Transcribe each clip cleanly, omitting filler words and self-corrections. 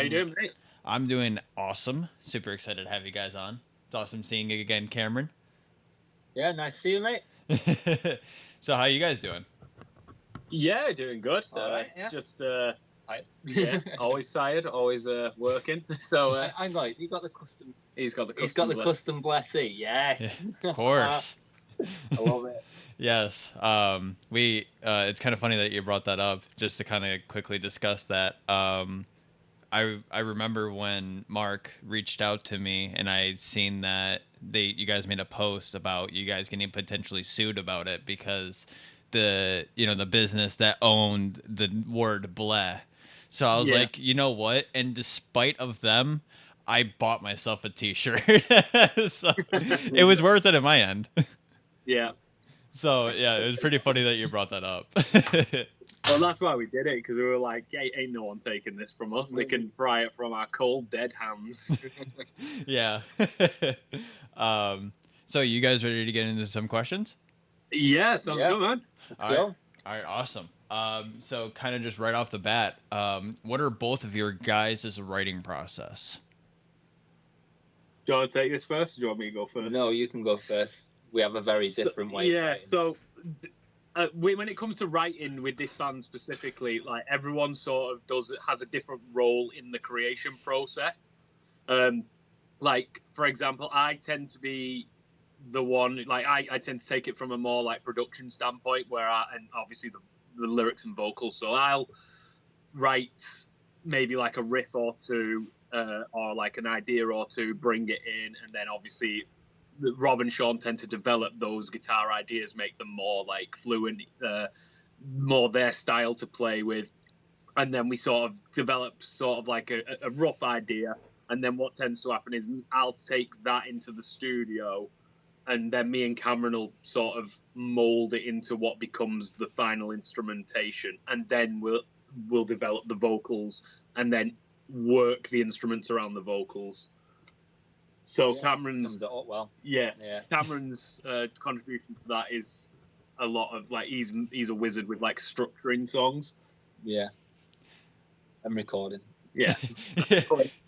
you doing, mate? I'm doing awesome. Super excited to have you guys on. It's awesome seeing you again, Cameron. Yeah, nice to see you, mate. So how you guys doing? Yeah, doing good. All right, yeah. Just Tired. yeah, always tired, always working. So I know. He got the custom. he's got the He's got the blend. custom blessy. Yeah, Yes. of course. I love it. Yes. We it's kind of funny that you brought that up just to kind of quickly discuss that. I remember when Mark reached out to me and I'd seen that you guys made a post about you guys getting potentially sued about it because the business that owned the word bleh. So I was Yeah. like, you know what? And despite of them, I bought myself a T-shirt. So it was worth it at my end. Yeah. So yeah, it was pretty funny that you brought that up. Well, that's why we did it, because we were like, hey, ain't no one taking this from us. They can pry it from our cold, dead hands. Yeah. So you guys ready to get into some questions? Yeah, sounds Yeah. good, man. Let's All go. right. All right, awesome. So kind of just right off the bat, what are both of your guys' writing process? Do you want to take this first, or do you want me to go first? No, you can go first. We have a very different way. Yeah, Of writing. so when it comes to writing with this band specifically, like everyone sort of has a different role in the creation process. Like for example, I tend to be the one, like I tend to take it from a more like production standpoint, and obviously the lyrics and vocals. So I'll write maybe like a riff or two, or like an idea or two, bring it in, and then obviously Rob and Sean tend to develop those guitar ideas, make them more like fluent, more their style to play with, and then we sort of develop sort of like a rough idea. And then what tends to happen is I'll take that into the studio, and then me and Cameron will sort of mold it into what becomes the final instrumentation, and then we'll develop the vocals and then work the instruments around the vocals. So Yeah, Cameron's summed it up well. yeah, Yeah. Cameron's contribution to that is a lot of like he's a wizard with like structuring songs. Yeah. I'm recording. Yeah,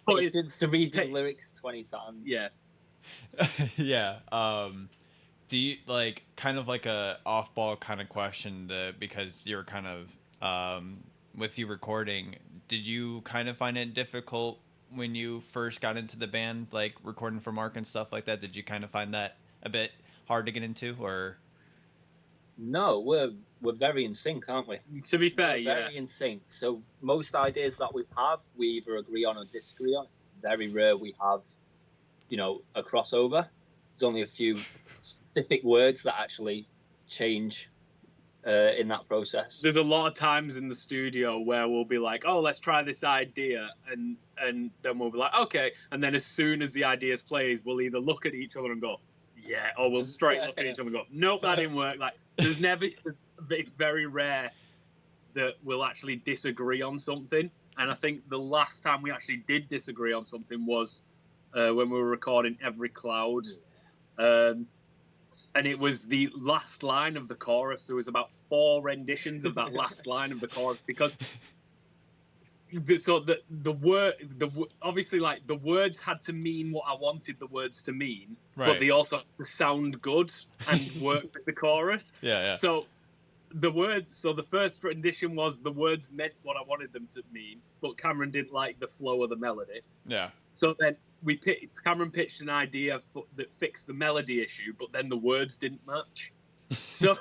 Patience to read the lyrics 20 times. yeah. Yeah. Do you like kind of like a off-ball kind of question because you're kind of with you recording, did you kind of find it difficult when you first got into the band, like recording for Mark and stuff like that? Did you kind of find that a bit hard to get into, or? No, we're very in sync, aren't we? To be fair, we're very in sync. So most ideas that we have, we either agree on or disagree on. Very rare we have, a crossover. There's only a few specific words that actually change in that process. There's a lot of times in the studio where we'll be like, oh, let's try this idea, and then we'll be like, okay, and then as soon as the idea plays, we'll either look at each other and go, yeah, or we'll straight look at each other and go, nope, that didn't work. Like it's very rare that we'll actually disagree on something. And I think the last time we actually did disagree on something was when we were recording Every Cloud. And it was the last line of the chorus. There was about 4 renditions of that last line of the chorus, because the word obviously like the words had to mean what I wanted the words to mean, Right. but they also had to sound good and work with the chorus. Yeah. So the first rendition was the words meant what I wanted them to mean, but Cameron didn't like the flow of the melody. Yeah. So then Cameron pitched an idea that fixed the melody issue, but then the words didn't match. So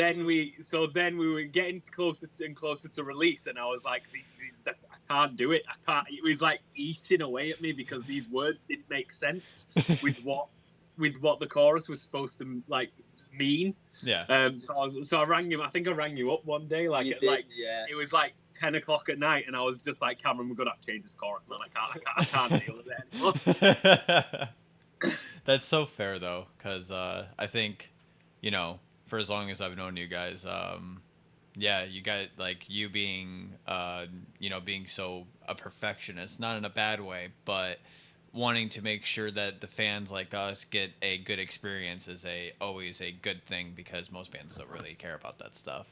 then we were getting closer and closer to release, and I was like, I can't do it. I can't. It was like eating away at me because these words didn't make sense with what the chorus was supposed to like mean. Yeah. So I rang him. I think I rang you up one day, like it was like 10 o'clock at night, and I was just like, Cameron, we're gonna have to change this chorus, man. I can't deal with it anymore. That's so fair though, because I think, for as long as I've known you guys, yeah, you guys, like you being, being so a perfectionist, not in a bad way, but wanting to make sure that the fans like us get a good experience is always a good thing, because most bands don't really care about that stuff.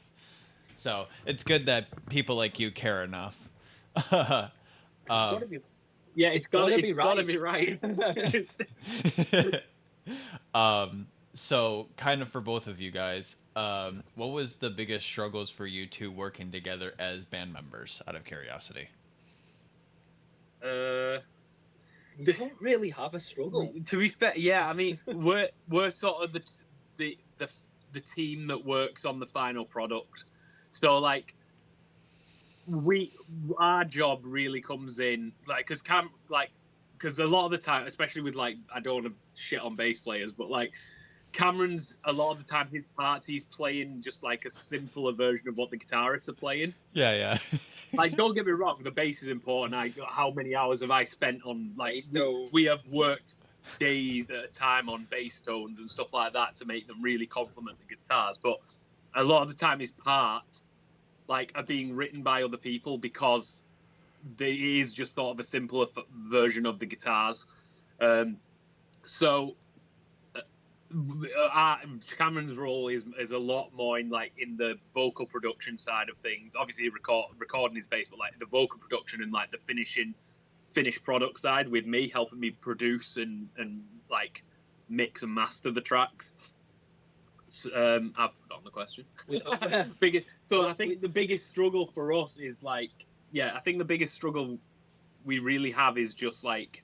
So it's good that people like you care enough. It's um, gotta be. Yeah, it's gotta be gotta right. be right. so kind of for both of you guys, what was the biggest struggles for you two working together as band members, out of curiosity? You don't really have a struggle. To be fair, yeah, I mean, we're sort of the the the team that works on the final product. So like we our job really comes in like because a lot of the time, especially with like I don't want to shit on bass players, but like Cameron's a lot of the time his part he's playing just like a simpler version of what the guitarists are playing. Yeah, Like, don't get me wrong, the bass is important. How many hours have I spent on like Bass tone. we have worked days at a time on bass tones and stuff like that to make them really complement the guitars. But a lot of the time, his parts like are being written by other people because there is just sort of a simpler version of the guitars. So Cameron's role is a lot more in like in the vocal production side of things. Obviously, recording his bass, but like the vocal production and like the finished product side with me helping me produce and like mix and master the tracks. I've forgotten the question. So I think the biggest struggle for us is like, yeah, I think the biggest struggle we really have is just like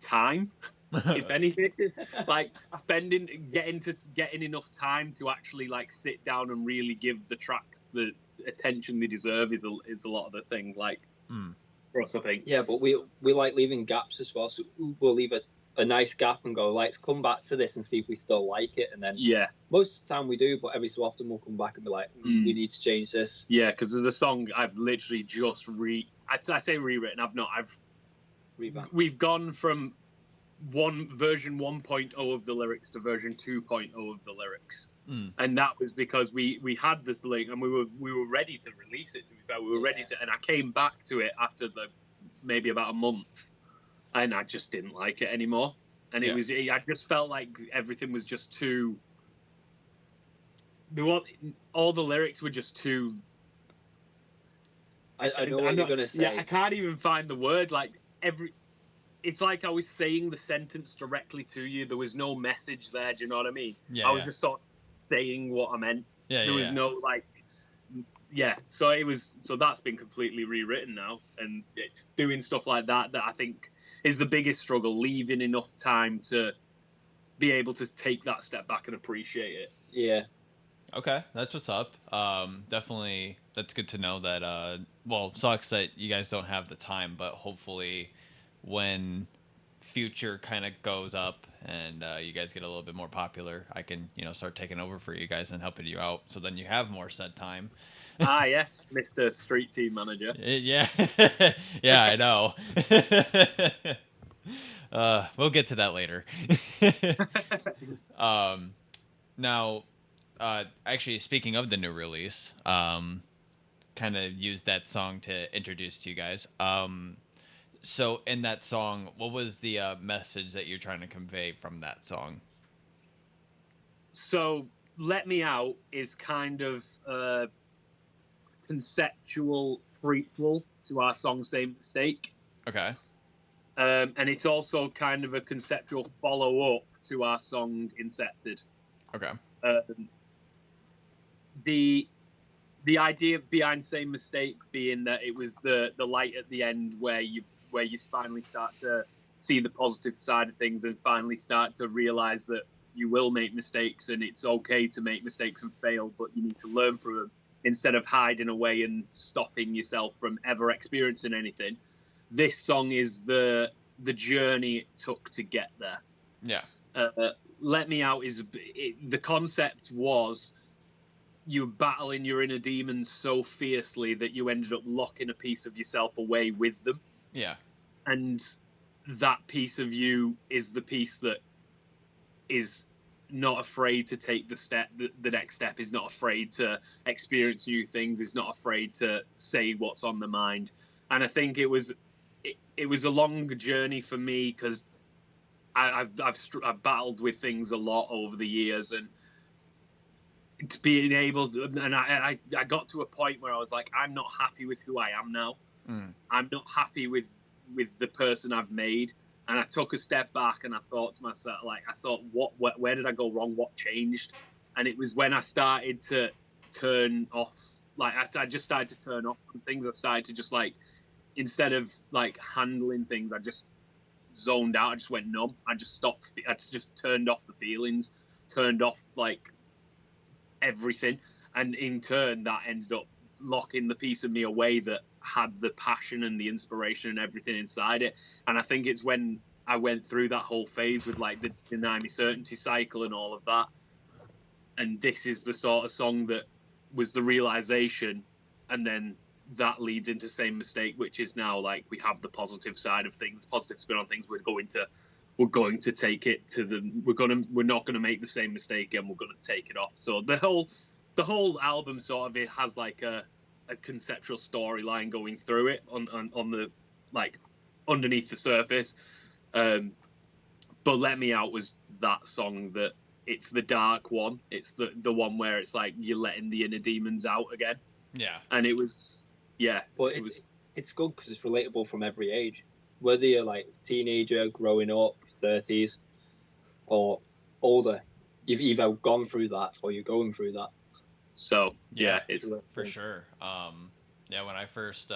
time. If anything, like getting enough time to actually like sit down and really give the track the attention they deserve is a lot of the thing. Like for us, I think. Yeah, but we like leaving gaps as well. So we'll leave a nice gap and go, let's come back to this and see if we still like it. And then Yeah, most of the time we do, but every so often we'll come back and be like, we need to change this. yeah, because of the song I've literally just I say rewritten. I've Revamped. we've gone from version 1.0 of the lyrics to version 2.0 of the lyrics, and that was because we had this link and we were ready to release it. To be fair, we were ready to, and I came back to it after maybe about a month, and I just didn't like it anymore. And I just felt like everything was just too. All the lyrics were just too. I know what you're gonna say. Yeah, I can't even find the word. Like it's like I was saying the sentence directly to you. There was no message there. Do you know what I mean? Yeah, I was just sort of saying what I meant. Yeah, there was no like, yeah. So that's been completely rewritten now, and it's doing stuff like that I think is the biggest struggle. Leaving enough time to be able to take that step back and appreciate it. Yeah. Okay, that's what's up. Definitely, that's good to know that. Well, sucks that you guys don't have the time, but hopefully, when future kind of goes up and you guys get a little bit more popular, I can start taking over for you guys and helping you out. So then you have more set time. Yes, Mr. Street Team Manager. Yeah, yeah, I know. We'll get to that later. Now. Actually, speaking of the new release, kind of used that song to introduce to you guys. So in that song, what was the message that you're trying to convey from that song? So Let Me Out is kind of a conceptual prequel to our song Same Mistake. Okay. And it's also kind of a conceptual follow-up to our song Incepted. Okay. The idea behind Same Mistake being that it was the light at the end where you finally start to see the positive side of things and finally start to realize that you will make mistakes and it's okay to make mistakes and fail, but you need to learn from them instead of hiding away and stopping yourself from ever experiencing anything. This song is the journey it took to get there. Yeah. Let Me Out the concept was you were battling your inner demons so fiercely that you ended up locking a piece of yourself away with them. Yeah. And that piece of you is the piece that is not afraid to take the next step, is not afraid to experience new things, is not afraid to say what's on the mind. And I think it was a long journey for me because I've battled with things a lot over the years, and to being able to, and I got to a point where I was like, I'm not happy with who I am now. I'm not happy with the person I've made. And I took a step back and I thought to myself, like, where did I go wrong? What changed? And it was when I started to turn off, like, I just started to turn off from things. I started to just, like, instead of, like, handling things, I just zoned out. I just went numb. I just stopped. I just turned off the feelings, turned off, like, everything. And in turn, that ended up locking the piece of me away that had the passion and the inspiration and everything inside it. And I think it's when I went through that whole phase with, like, the Deny Me Certainty cycle and all of that. And this is the sort of song that was the realization. And then that leads into Same Mistake, which is now, like, we have the positive side of things, positive spin on things. We're going to take it to we're not going to make the same mistake and we're going to take it off. So the whole album sort of, it has like a conceptual storyline going through it on the, like, underneath the surface. But Let Me Out was that song that it's the dark one. It's the one where it's like you're letting the inner demons out again. Yeah. And it was, yeah. But it's good because it's relatable from every age. Whether you're like teenager, growing up, 30s, or older, you've either gone through that or you're going through that. So yeah, it's for sure. Yeah, when I first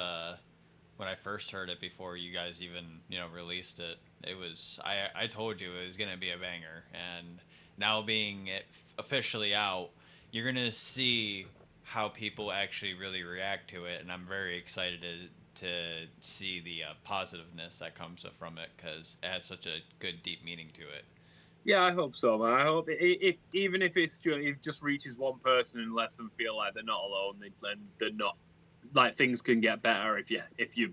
heard it before you guys even released it, it was I told you it was gonna be a banger, and now being it officially out, you're gonna see how people actually really react to it, and I'm very excited to see the positiveness that comes from it because it has such a good deep meaning to it. Yeah, I hope so, man. I hope if even if it just reaches one person and lets them feel like they're not alone, then they're not, like, things can get better if you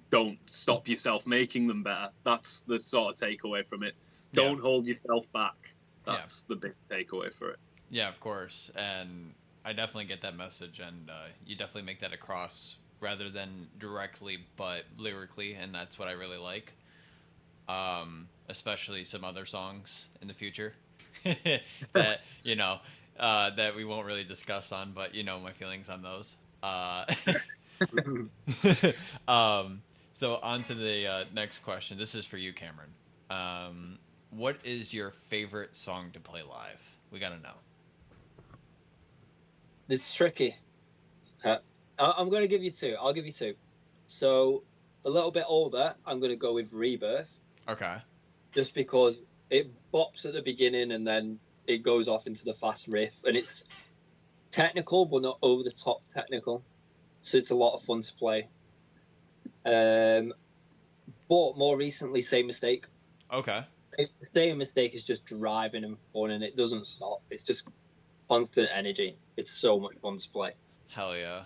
don't stop yourself making them better. That's the sort of takeaway from it. Don't hold yourself back. That's the big takeaway for it. Yeah, of course, and I definitely get that message, and you definitely make that across rather than directly, but lyrically, and that's what I really like. Especially some other songs in the future that that we won't really discuss on, but my feelings on those. So on to the next question. This is for you, Cameron. What is your favorite song to play live? We gotta know. It's tricky. I'm going to give you two. I'll give you two. So a little bit older, I'm going to go with Rebirth. Okay. Just because it bops at the beginning and then it goes off into the fast riff, and it's technical but not over the top technical, so it's a lot of fun to play. But more recently, Same Mistake. Okay. Same Mistake is just driving and fun, and it doesn't stop. It's just constant energy. It's so much fun to play. Hell yeah.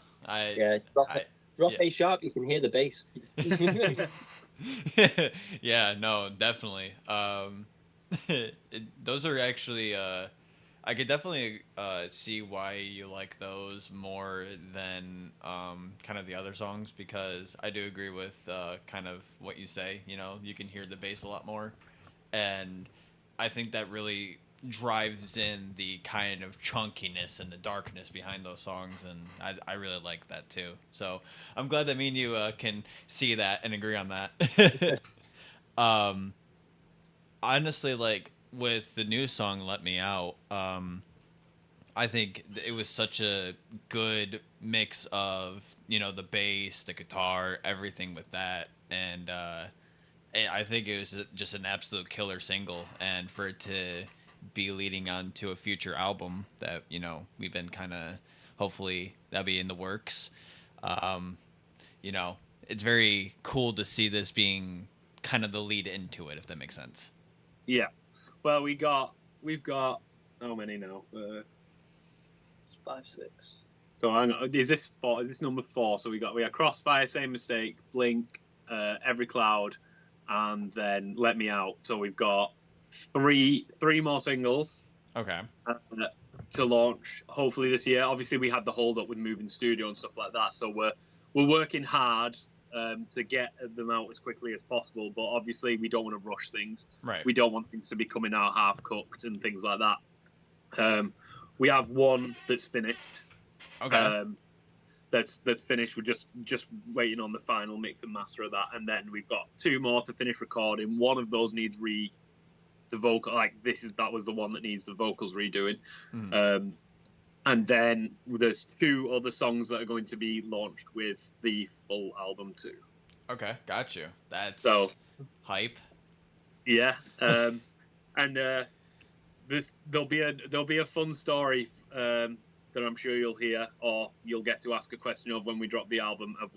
Drop A sharp, you can hear the bass. Yeah, no, definitely. Those are actually I could definitely see why you like those more than kind of the other songs, because I do agree with kind of what you say. You can hear the bass a lot more, and I think that really drives in the kind of chunkiness and the darkness behind those songs, and I really like that too. So I'm glad that me and you can see that and agree on that. Honestly, like with the new song "Let Me Out," I think it was such a good mix of the bass, the guitar, everything with that, and I think it was just an absolute killer single, and for it to be leading on to a future album that we've been kind of, hopefully that'll be in the works. It's very cool to see this being kind of the lead into it, if that makes sense. Yeah. Well, we've got how many now? It's 5, 6. So hang on, is this number 4? So we got Crossfire, Same Mistake, Blink, Every Cloud, and then Let Me Out. So we've got three more singles. Okay. To launch hopefully this year. Obviously, we had the hold up with moving studio and stuff like that, so we're working hard to get them out as quickly as possible. But obviously, we don't want to rush things. Right. We don't want things to be coming out half cooked and things like that. We have one that's finished. Okay. that's finished. We're just waiting on the final mix and master of that, and then we've got 2 more to finish recording. One of those needs the vocal, like that was the one that needs the vocals redoing. And then there's 2 other songs that are going to be launched with the full album too. Okay, got you. That's so hype. Yeah, and there'll be a fun story that I'm sure you'll hear, or you'll get to ask a question of when we drop the album of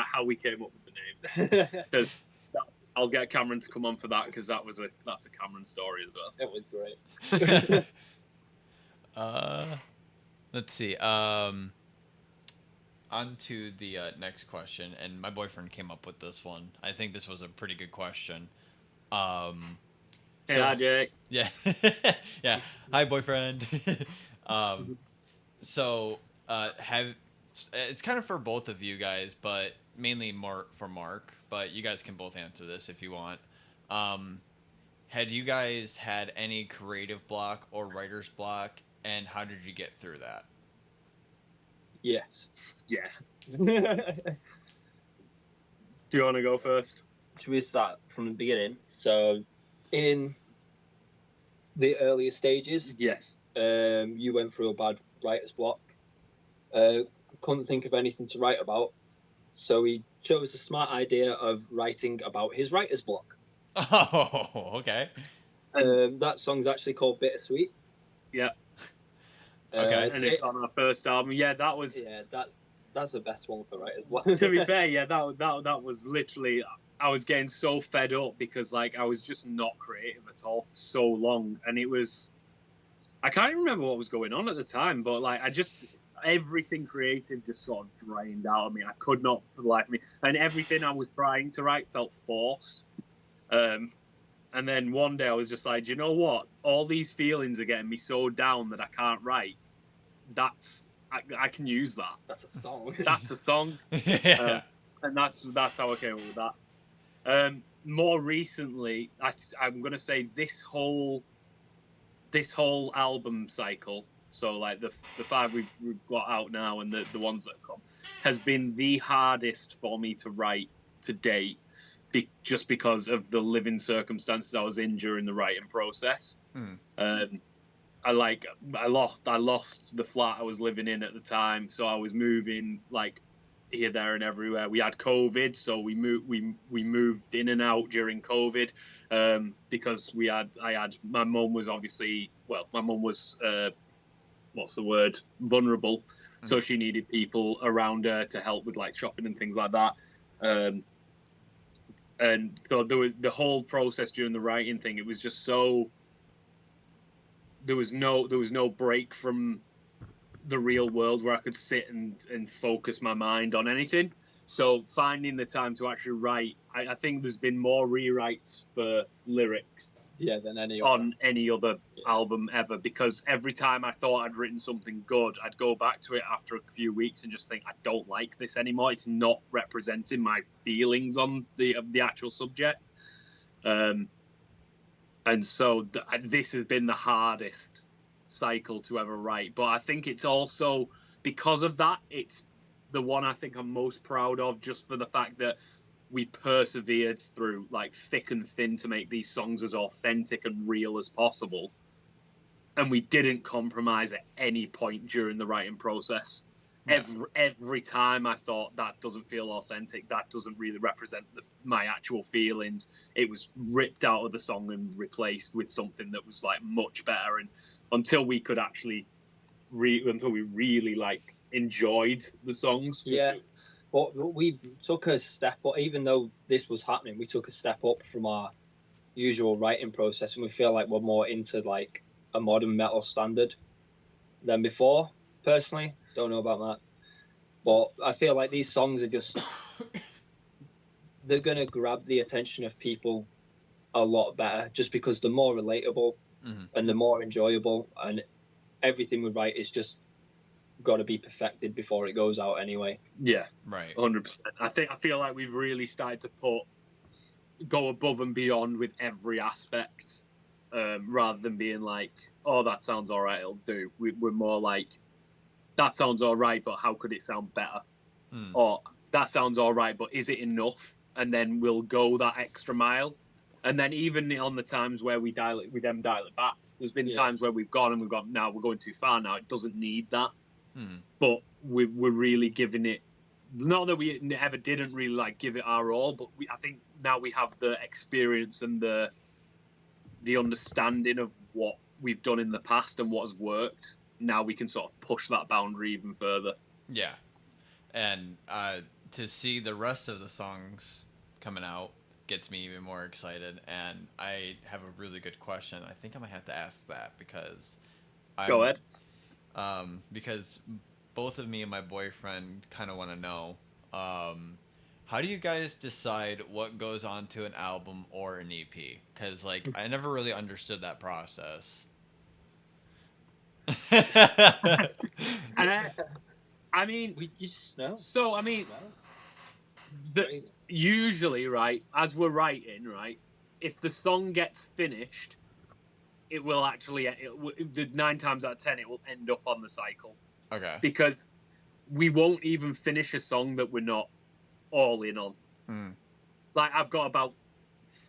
how we came up with the name. Because I'll get Cameron to come on for that, because that's a Cameron story as well. It was great. Let's see. On to the next question, and my boyfriend came up with this one. I think this was a pretty good question. Hi, Jake. Yeah, yeah. Hi, boyfriend. So it's kind of for both of you guys, but mainly for Mark. But you guys can both answer this if you want. Had you guys had any creative block or writer's block, and how did you get through that? Yes. Yeah. Do you want to go first? Should we start from the beginning? So, in the earlier stages, yes, you went through a bad writer's block. Couldn't think of anything to write about, so he chose the smart idea of writing about his writer's block. Oh, okay. That song's actually called Bittersweet. Yeah. Okay. And it's on our first album. Yeah, that's the best one for writer's block. To be fair, yeah, that was literally, I was getting so fed up because I was just not creative at all for so long, and I can't even remember what was going on at the time, but everything creative just sort of drained out of me. I could not for the life of me, and everything I was trying to write felt forced. And then one day I was just like, do you know what? All these feelings are getting me so down that I can't write. I can use that. That's a song. That's a song. Yeah. And that's how I came up with that. More recently, I'm gonna say this whole album cycle. So like the 5 we've got out now and the ones that come has been the hardest for me to write to date, just because of the living circumstances I was in during the writing process. I lost the flat I was living in at the time, so I was moving like here, there, and everywhere. We had COVID, so we moved in and out during COVID, because my mum was obviously, my mum was vulnerable, so she needed people around her to help with like shopping and things like that. And so there was the whole process during the writing thing. It was just so, there was no break from the real world where I could sit and focus my mind on anything. So finding the time to actually write, I think there's been more rewrites for lyrics than any other album ever, because every time I thought I'd written something good, I'd go back to it after a few weeks and just think, I don't like this anymore. It's not representing my feelings on the actual subject. And so this has been the hardest cycle to ever write. But I think it's also because of that, it's the one I think I'm most proud of, just for the fact that we persevered through like thick and thin to make these songs as authentic and real as possible. And we didn't compromise at any point during the writing process. Yeah. Every time I thought that doesn't feel authentic, that doesn't really represent my actual feelings, it was ripped out of the song and replaced with something that was like much better. And until we could actually until we really like enjoyed the songs. Yeah. But we took a step up, even though this was happening, we took a step up from our usual writing process, and we feel like we're more into like a modern metal standard than before. Personally, don't know about that, but I feel like these songs are just, they're going to grab the attention of people a lot better, just because they're more relatable and they're more enjoyable, and everything we write is just got to be perfected before it goes out anyway. Yeah, right. 100%. I feel like we've really started to go above and beyond with every aspect, rather than being like, oh, that sounds all right, it'll do. We're more like, that sounds all right, but how could it sound better? Or that sounds all right, but is it enough? And then we'll go that extra mile. And then even on the times where we dial it back, there's been times where we've gone and we've gone, now we're going too far now. It doesn't need that. But we're really giving it, not that we ever didn't really like give it our all, but I think now we have the experience and the understanding of what we've done in the past and what has worked. Now we can sort of push that boundary even further. Yeah. And to see the rest of the songs coming out gets me even more excited. And I have a really good question. I think I might have to ask that because Go ahead. Because both of me and my boyfriend kind of want to know, how do you guys decide what goes onto an album or an EP? Because like I never really understood that process. And I mean, We just know. so I mean, usually, right, as we're writing, right, if the song gets finished, it will actually, 9 times out of 10, it will end up on the cycle. Okay. Because we won't even finish a song that we're not all in on. Like, I've got about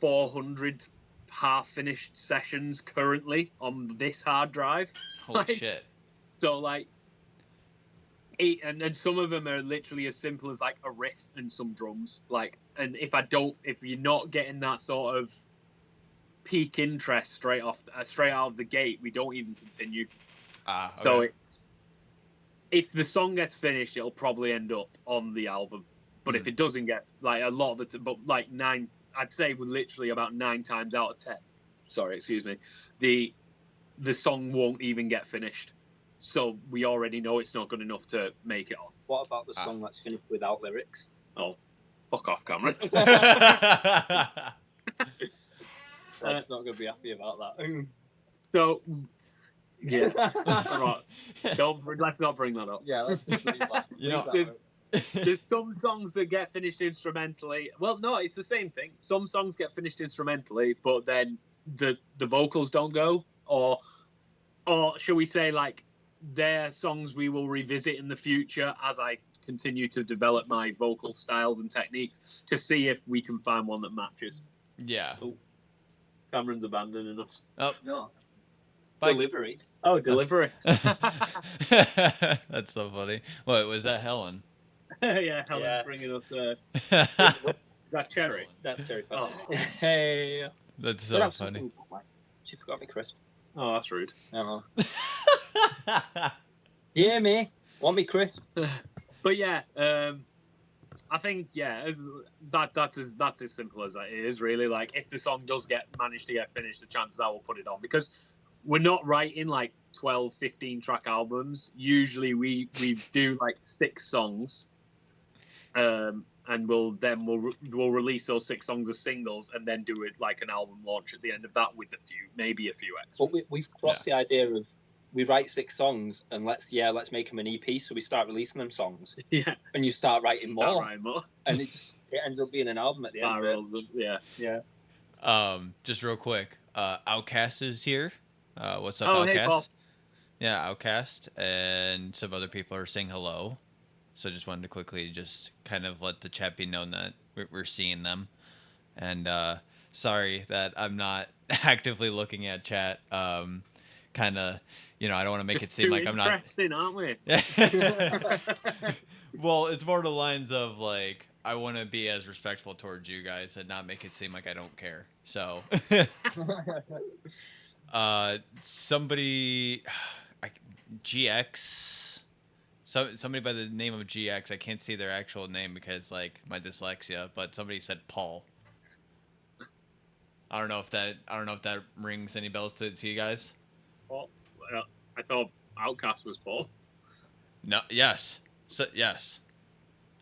400 half-finished sessions currently on this hard drive. Holy shit. So, like, and some of them are literally as simple as, like, a riff and some drums. Like, and if you're not getting that sort of peak interest straight out of the gate, we don't even continue. Okay. So if the song gets finished, it'll probably end up on the album. But if it doesn't get, like, a lot of I'd say we're literally about 9 times out of 10. Sorry, excuse me. The song won't even get finished. So we already know it's not good enough to make it on. What about the song that's finished without lyrics? Oh, fuck off, Cameron. I'm not going to be happy about that. So, yeah. Let's not bring that up. Yeah, let's leave that. You know, There's some songs that get finished instrumentally. Well, no, it's the same thing. Some songs get finished instrumentally, but then the vocals don't go, or shall we say, like, they're songs we will revisit in the future as I continue to develop my vocal styles and techniques to see if we can find one that matches. Yeah. Oh, Cameron's abandoning us. Oh. No. Bye. Delivery. Oh, delivery. That's so funny. What was that, Helen? Yeah, Helen's bringing us. Is that cherry? That's cherry pie. Oh. Hey. That's so funny. She forgot me crisp. Oh, that's rude. Oh. Yeah, me. Want me crisp? But yeah, I think that's as simple as that is really. Like, if the song does manage to get finished, the chances are we'll put it on, because we're not writing like 12, 15 track albums. Usually we do like 6 songs, and we'll release those 6 songs as singles, and then do it like an album launch at the end of that with maybe a few extra. But we've crossed the idea of we write 6 songs and let's make them an EP. So we start releasing them songs. Yeah. And you start writing more. And it ends up being an album at the end of it. Yeah. Just real quick, Outcast is here. What's up, Oh, Outcast? hey, Paul. Yeah, Outcast, and some other people are saying hello. So just wanted to quickly just kind of let the chat be known that we're seeing them. And sorry that I'm not actively looking at chat. Kind of, I don't want to make it seem like I'm not interesting, aren't we? Well, it's more the lines of like, I want to be as respectful towards you guys and not make it seem like I don't care. So, somebody, GX, somebody by the name of GX. I can't see their actual name because like my dyslexia, but somebody said Paul. I don't know if that rings any bells to you guys. Paul? I thought Outcast was Paul. No. Yes. So yes.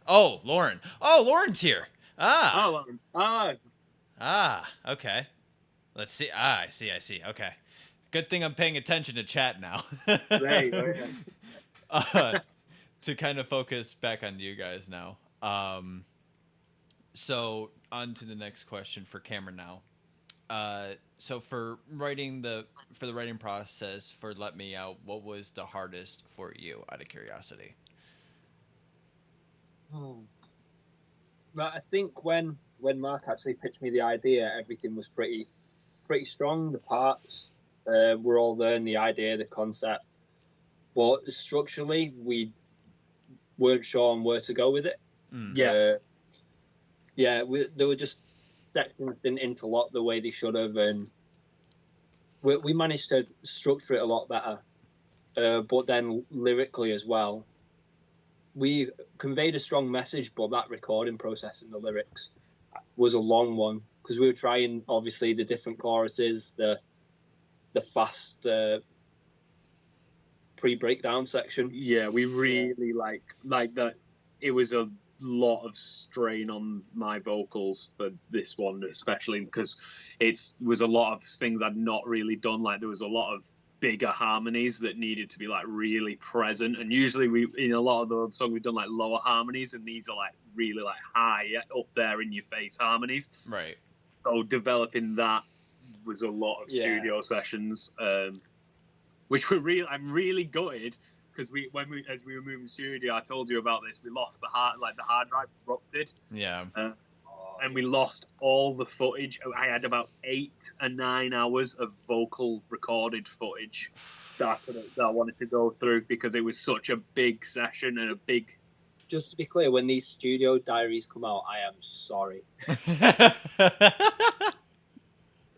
Oh, Lauren. Oh, Lauren's here. Ah. Oh, Lauren. Ah. Okay. Let's see. Ah, I see. Okay. Good thing I'm paying attention to chat now. Right. To kind of focus back on you guys now. So on to the next question for Cameron now. So for the writing process for Let Me Out, what was the hardest for you, out of curiosity? Oh. Right, I think when Mark actually pitched me the idea, everything was pretty strong. The parts were all there, and the idea, the concept, but structurally we weren't sure on where to go with it. Mm. Yeah. Yeah, there were just sections didn't interlock the way they should have, and we managed to structure it a lot better. But then lyrically as well, we conveyed a strong message, but that recording process and the lyrics was a long one because we were trying obviously the different choruses, the fast pre-breakdown section. Yeah, we really like that. It was a lot of strain on my vocals for this one, especially because it was a lot of things I'd not really done. Like there was a lot of bigger harmonies that needed to be like really present, and usually we in a lot of the songs we've done like lower harmonies, and these are like really like high up there in your face harmonies. Right. So developing that was a lot of studio sessions. Which I'm really gutted because as we were moving the studio, I told you about this. We lost the hard drive erupted. Yeah. And we lost all the footage. I had about 8 or 9 hours of vocal recorded footage that I wanted to go through because it was such a big session and a big. Just to be clear, when these studio diaries come out, I am sorry.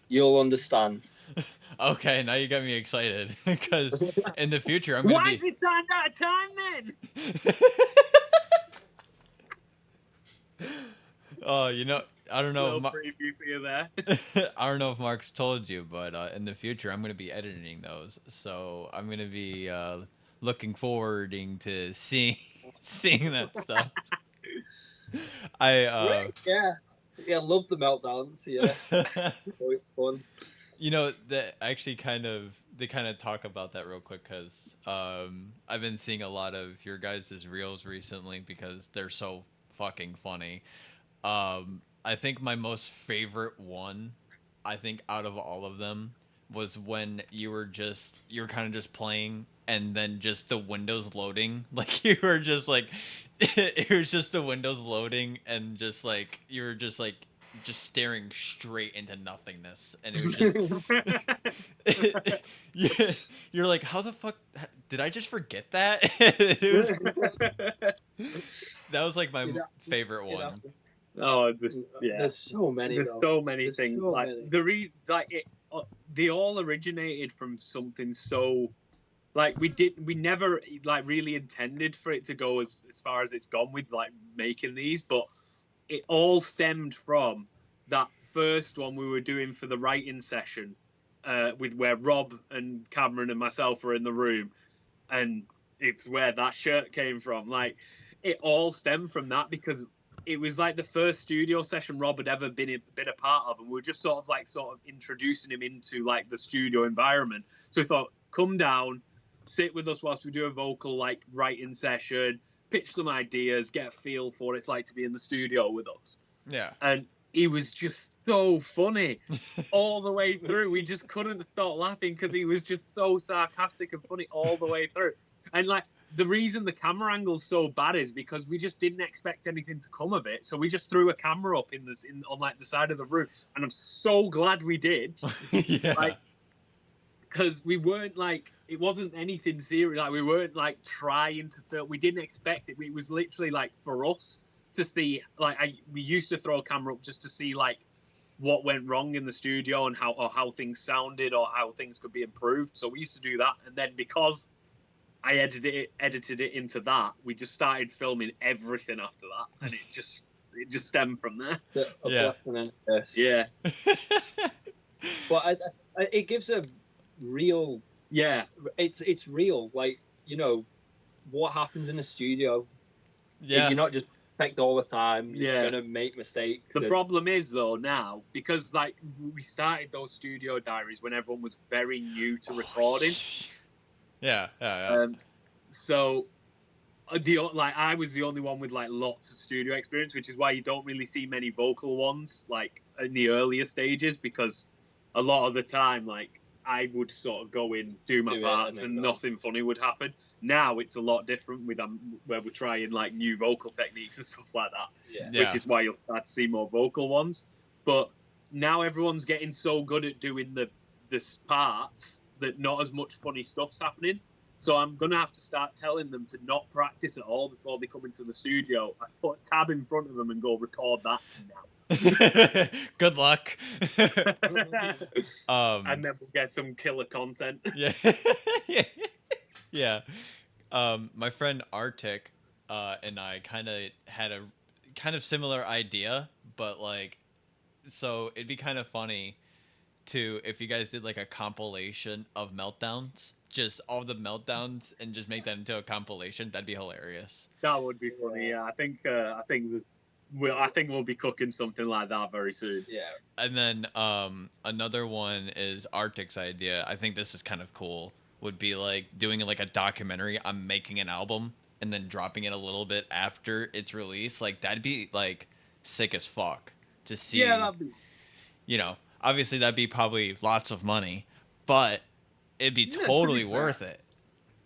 You'll understand. Okay, now you got me excited because in the future I'm gonna Why be. is it signed out of time then? Oh, I don't know. Little preview for you there. I don't know if Mark's told you, but in the future I'm gonna be editing those, so I'm gonna be looking forwarding to seeing that stuff. Great, yeah, love the meltdowns. Yeah, always fun. That actually they kind of talk about that real quick because I've been seeing a lot of your guys' reels recently because they're so fucking funny. I think my most favorite one, I think out of all of them, was when you were kind of just playing and then just the windows loading. Like you were just like, it was just the windows loading and just like, you were just staring straight into nothingness. And it was just, you're like, how the fuck, did I just forget that? That was like my favorite one. Oh, there's so many. There's so many There's things. so like many. the reason, they all originated from something so. Like we never like really intended for it to go as far as it's gone with like making these, but it all stemmed from that first one we were doing for the writing session, with where Rob and Cameron and myself were in the room, and it's where that shirt came from. Like it all stemmed from that because it was like the first studio session Rob had ever been a part of, and we were just sort of introducing him into like the studio environment. So we thought, come down, sit with us whilst we do a vocal like writing session, pitch some ideas, get a feel for what it's like to be in the studio with us. Yeah. And he was just so funny all the way through. We just couldn't stop laughing because he was just so sarcastic and funny all the way through. And like the reason the camera angle's so bad is because we just didn't expect anything to come of it. So we just threw a camera up on like the side of the room, and I'm so glad we did. Yeah. Like, because we weren't like, it wasn't anything serious. Like we weren't like trying to film. We didn't expect it. It was literally like for us to see. Like we used to throw a camera up just to see like what went wrong in the studio and how things sounded or how things could be improved. So we used to do that, and then because I edited it into that, we just started filming everything after that, and it just stemmed from there. Yeah. Yeah. But it gives a real. Yeah. It's real. Like what happens in a studio. Yeah. You're not just perfect all the time. Yeah. You're gonna make mistakes. The problem is though now, because like we started those studio diaries when everyone was very new to recording. Yeah. So I was the only one with like lots of studio experience, which is why you don't really see many vocal ones like in the earlier stages, because a lot of the time, like I would sort of go in, do my parts, and nothing funny would happen. Now it's a lot different with where we're trying like new vocal techniques and stuff like that, which is why you'll start to see more vocal ones. But now everyone's getting so good at doing the parts that not as much funny stuff's happening. So I'm gonna have to start telling them to not practice at all before they come into the studio. I put a tab in front of them and go record that now. Good luck. And then we'll get some killer content. Yeah. Yeah. My friend Arctic and I kind of had a kind of similar idea, but like, so it'd be kind of funny to if you guys did like a compilation of meltdowns, just all the meltdowns, and just make that into a compilation. That'd be hilarious. That would be funny. Yeah, I think we'll be cooking something like that very soon. Yeah. And then another one is Arctic's idea. I think this is kind of cool. Would be like doing like a documentary on making an album and then dropping it a little bit after its release. Like that'd be like sick as fuck to see. Yeah, that'd be. You know, obviously that'd be probably lots of money, but it'd be totally worth it.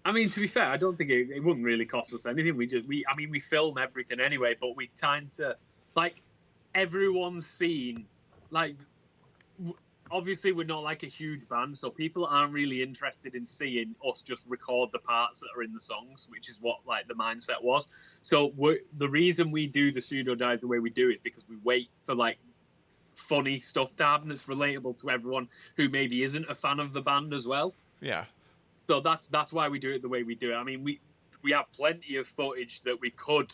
I mean, to be fair, I don't think it wouldn't really cost us anything. We film everything anyway, but we tend to, like, everyone's seen, like, obviously we're not like a huge band, so people aren't really interested in seeing us just record the parts that are in the songs, which is what, like, the mindset was. So the reason we do the Studio Dives the way we do is because we wait for, like, funny stuff to happen that's relatable to everyone who maybe isn't a fan of the band as well. Yeah. So that's why we do it the way we do it. I mean, we have plenty of footage that we could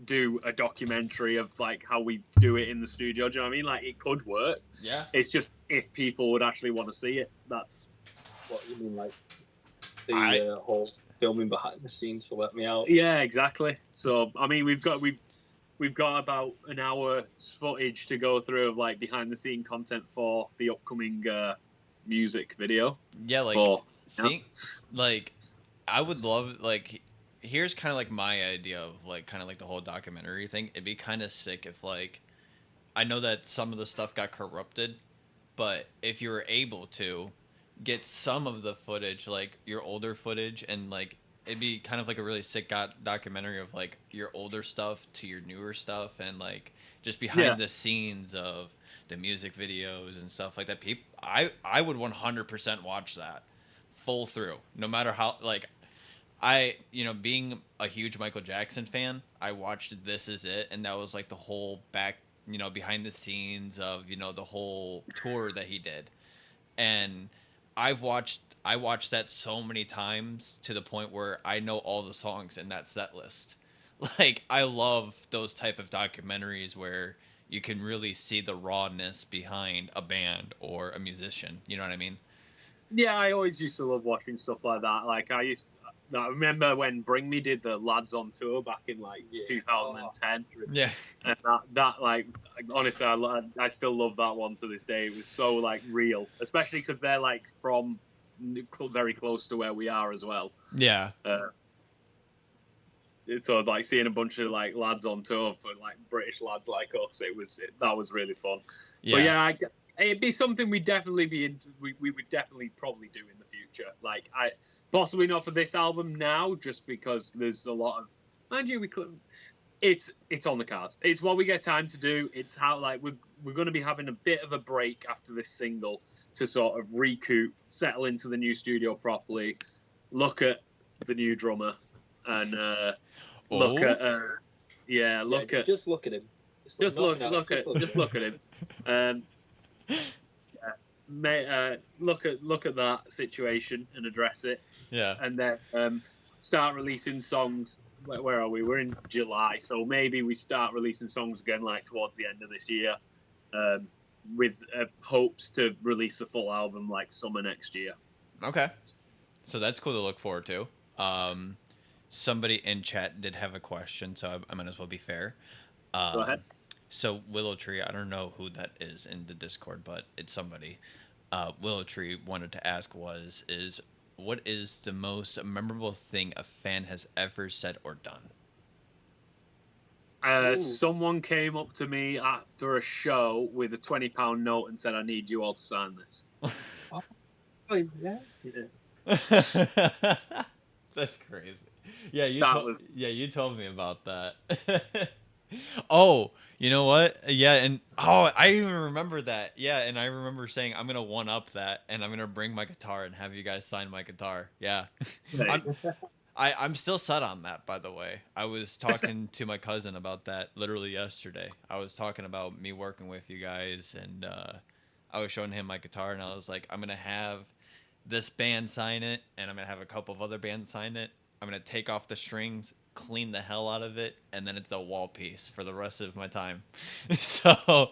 do a documentary of, like, how we do it in the studio. Do you know what I mean? Like, it could work. Yeah. It's just if people would actually want to see it. That's what you mean, like the whole filming behind the scenes for Let Me Out. Yeah, exactly. So I mean, we've got about an hour's footage to go through of, like, behind the scene content for the upcoming music video. Yeah, like seeing, like, I would love, like, here's kind of like my idea of, like, kind of like the whole documentary thing. It'd be kind of sick if, like, I know that some of the stuff got corrupted, but if you were able to get some of the footage, like your older footage, and like it'd be kind of like a really sick documentary of like your older stuff to your newer stuff, and like just behind the scenes of the music videos and stuff like that. I would 100% watch that full through, no matter how, like, being a huge Michael Jackson fan, I watched This Is It, and that was like the whole back, behind the scenes of, the whole tour that he did. And I watched that so many times to the point where I know all the songs in that set list. Like, I love those type of documentaries where you can really see the rawness behind a band or a musician. You know what I mean? Yeah, I always used to love watching stuff like that. Like, I remember when Bring Me did the Lads on Tour back in, like, 2010. Yeah. And that like, honestly, I still love that one to this day. It was so, like, real, especially because they're, like, from very close to where we are as well. Yeah. So, like, seeing a bunch of, like, lads on tour for, like, British lads like us, that was really fun. Yeah. But yeah, it'd be something we'd definitely be into. We would definitely probably do in the future. Like, possibly not for this album now, just because there's a lot of, mind you, we couldn't. It's on the cards. It's what we get time to do. It's how, like, we're going to be having a bit of a break after this single to sort of recoup, settle into the new studio properly, look at the new drummer, and look at just look at him. Just look at him. Look at that situation and address it. Yeah. And then start releasing songs. Where are we? We're in July, so maybe we start releasing songs again, like, towards the end of this year, with hopes to release the full album, like, summer next year. Okay. So that's cool to look forward to. Somebody in chat did have a question, so I might as well be fair. Go ahead. So Willow Tree, I don't know who that is in the Discord, but it's somebody. Willow Tree wanted to ask what is the most memorable thing a fan has ever said or done? Ooh. Someone came up to me after a show with a £20 note and said, "I need you all to sign this." Oh, yeah. That's crazy. Yeah, That was you told me about that. Oh, you know what? Yeah, and I even remember that. Yeah, and I remember saying I'm gonna one up that, and I'm gonna bring my guitar and have you guys sign my guitar. Yeah, right. I'm still set on that. By the way, I was talking to my cousin about that literally yesterday. I was talking about me working with you guys, and I was showing him my guitar, and I was like, I'm gonna have this band sign it, and I'm gonna have a couple of other bands sign it. I'm gonna take off the strings, clean the hell out of it, and then it's a wall piece for the rest of my time. So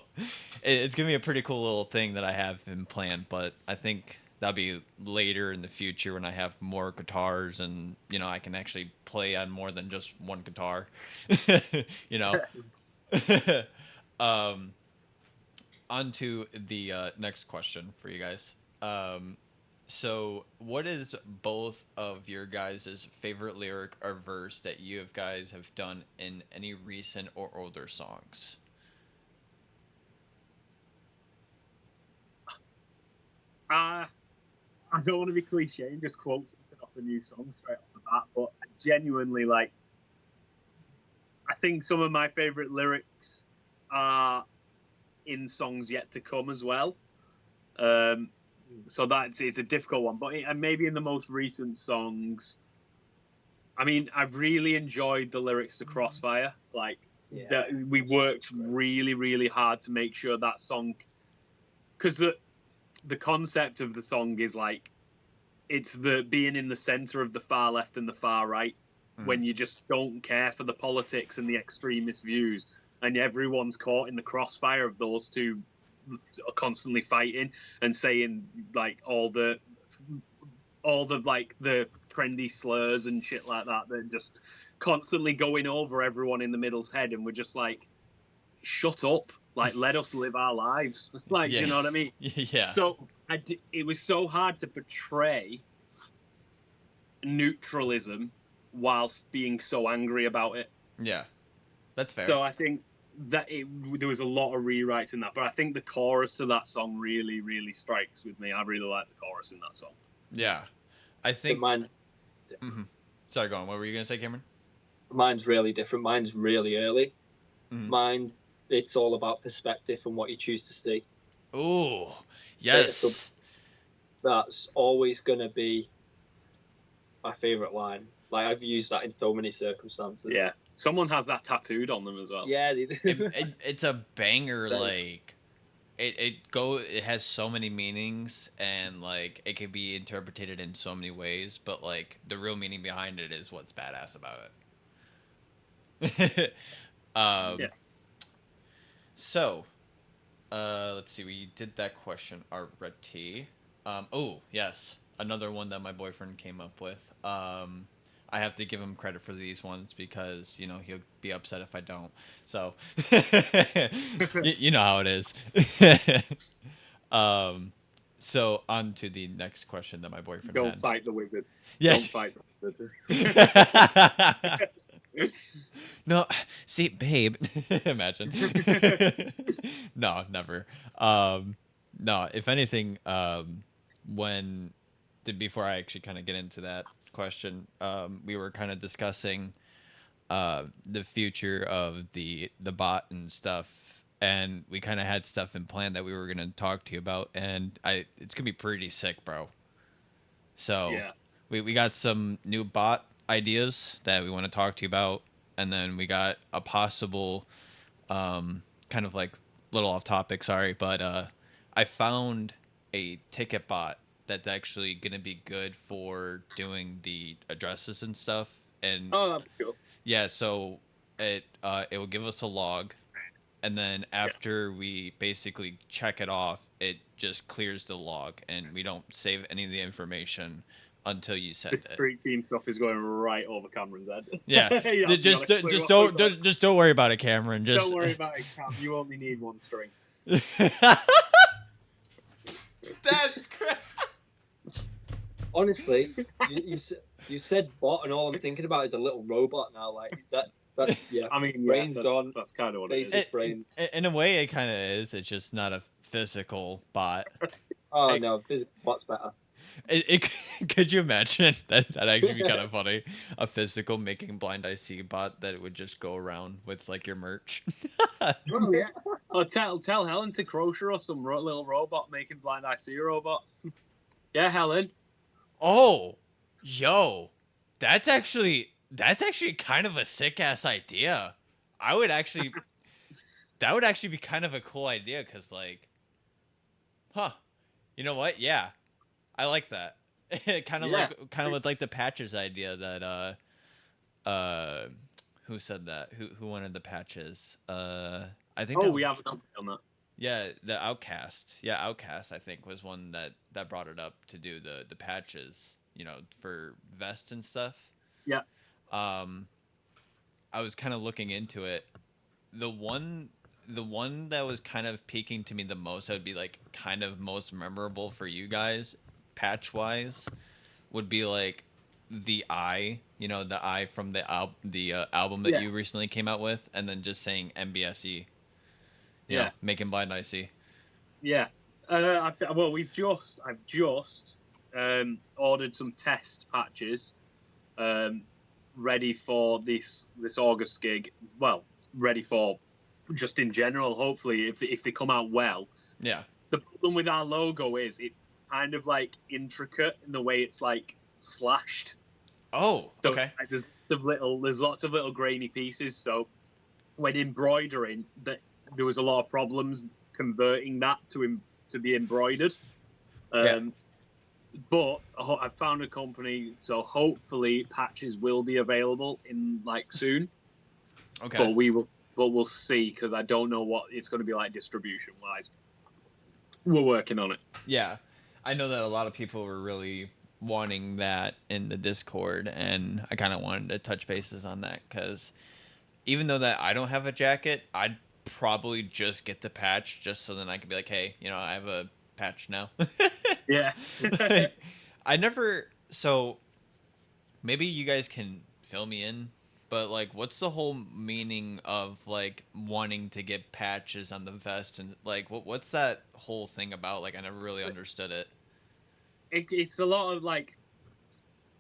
it's gonna be a pretty cool little thing that I have in plan. But I think that'll be later in the future when I have more guitars and I can actually play on more than just one guitar. you know. um, On to the next question for you guys. So, what is both of your guys' favorite lyric or verse that you guys have done in any recent or older songs? I don't want to be cliche and just quote something off a new song straight off the bat, but I genuinely like. I think some of my favorite lyrics are in songs yet to come as well. So it's a difficult one, but maybe in the most recent songs, I mean, I've really enjoyed the lyrics to Crossfire. Like, that we worked really, really hard to make sure that song, because the concept of the song is like, it's the being in the center of the far left and the far right, when you just don't care for the politics and the extremist views, and everyone's caught in the crossfire of those two constantly fighting and saying like all the like the trendy slurs and shit like that that just constantly going over everyone in the middle's head, and we're just like, shut up, like, let us live our lives. Like, Yeah. you know what I mean? Yeah. So it was so hard to portray neutralism whilst being so angry about it. Yeah. That's fair. So I think that there was a lot of rewrites in that, but I think the chorus to that song really, really strikes with me. I really like the chorus in that song. Yeah. I think mine. Sorry, go on. What were you gonna say, Cameron? Mine's really different. Mine's really early. Mhm. Mine, it's all about perspective and what you choose to see. Oh, yes. That's always going to be my favorite line. Like, I've used that in so many circumstances. Yeah. Someone has that tattooed on them as well. Yeah, they do. It's a banger. Like, it has so many meanings, and like it can be interpreted in so many ways, but like the real meaning behind it is what's badass about it. Yeah. So, let's see. We did that question already. Oh yes, another one that my boyfriend came up with. I have to give him credit for these ones because he'll be upset if I don't. So, you know how it is. So on to the next question that my boyfriend Don't had. fight the wizard. Yeah. Don't fight the wizard. No, see, babe. Imagine. No, never. No, if anything, before I actually kind of get into that question, we were kind of discussing the future of the bot and stuff, and we kind of had stuff in plan that we were gonna talk to you about, and it's gonna be pretty sick, bro. So Yeah. we got some new bot ideas that we want to talk to you about, and then we got a possible kind of like little off topic, sorry, but I found a ticket bot that's actually gonna be good for doing the addresses and stuff. And Oh, that'd be cool. yeah, so it will give us a log, and then after we basically check it off, it just clears the log, and we don't save any of the information until you send This it. street team stuff is going right over Cameron's head. Yeah, You have just to be honest. just don't worry about it, Cameron. Just Don't worry about it, Cam. You only need one string. That's great. Honestly, you said bot, and all I'm thinking about is a little robot now. Like that, Yeah. I mean, Brain's gone. That's kind of what it is. Face is brain. In a way, it kind of is. It's just not a physical bot. Oh Hey. no, physical bot's better. Could you imagine that? That'd actually be kind of funny. A physical making blind IC bot that would just go around with like your merch. Oh yeah. Or tell Helen to crochet us some little robot making blind IC robots. Yeah, Helen. Oh, yo, that's actually kind of a sick ass idea. I would actually, that would actually be kind of a cool idea because like, huh, you know what? Yeah, I like that. kind of with like the patches idea that who said that? Who wanted the patches? I think. Oh, we have a company on that. Yeah, the Outcast. Yeah, Outcast. I think was one that brought it up to do the patches. You know, for vests and stuff. Yeah. I was kind of looking into it. The one that was kind of peaking to me the most, that would be like kind of most memorable for you guys, patch wise, would be like the eye. You know, the eye from the album that you recently came out with, and then just saying MBSE. You know, making blind IC. Yeah. Well, I've just ordered some test patches, ready for this August gig. Well, ready for just in general. Hopefully, if they come out well. Yeah. The problem with our logo is it's kind of like intricate in the way it's like slashed. Oh, so okay. Like, there's lots of little grainy pieces. So when embroidering, there was a lot of problems converting that to be embroidered. But I found a company, so hopefully patches will be available in like soon. Okay. But we'll see, because I don't know what it's going to be like distribution wise. We're working on it. Yeah, I know that a lot of people were really wanting that in the Discord, and I kind of wanted to touch bases on that because even though that I don't have a jacket, I'd probably just get the patch just so then I could be like, hey, you know, I have a patch now. Yeah. Like, so maybe you guys can fill me in, but like, what's the whole meaning of like wanting to get patches on the vest, and like what's that whole thing about? Like, I never really understood it. It's a lot of like,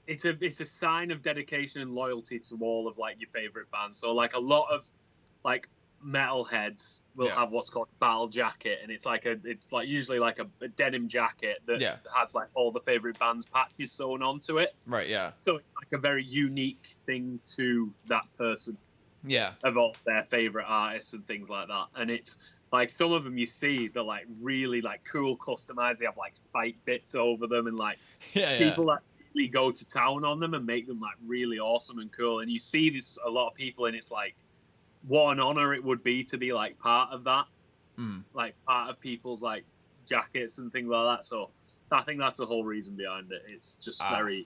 it's a sign of dedication and loyalty to all of like your favorite bands. So like a lot of like metalheads will have what's called battle jacket, and it's usually like a denim jacket that has like all the favorite bands patches sewn onto it. Right. Yeah. So it's like a very unique thing to that person. Yeah. Of all their favorite artists and things like that. And it's like some of them you see, they're like really like cool, customized. They have like spike bits over them, and like people that really go to town on them and make them like really awesome and cool. And you see this a lot of people, and it's like, what an honor it would be to be like part of that, like part of people's like jackets and things like that. So I think that's the whole reason behind it. It's just like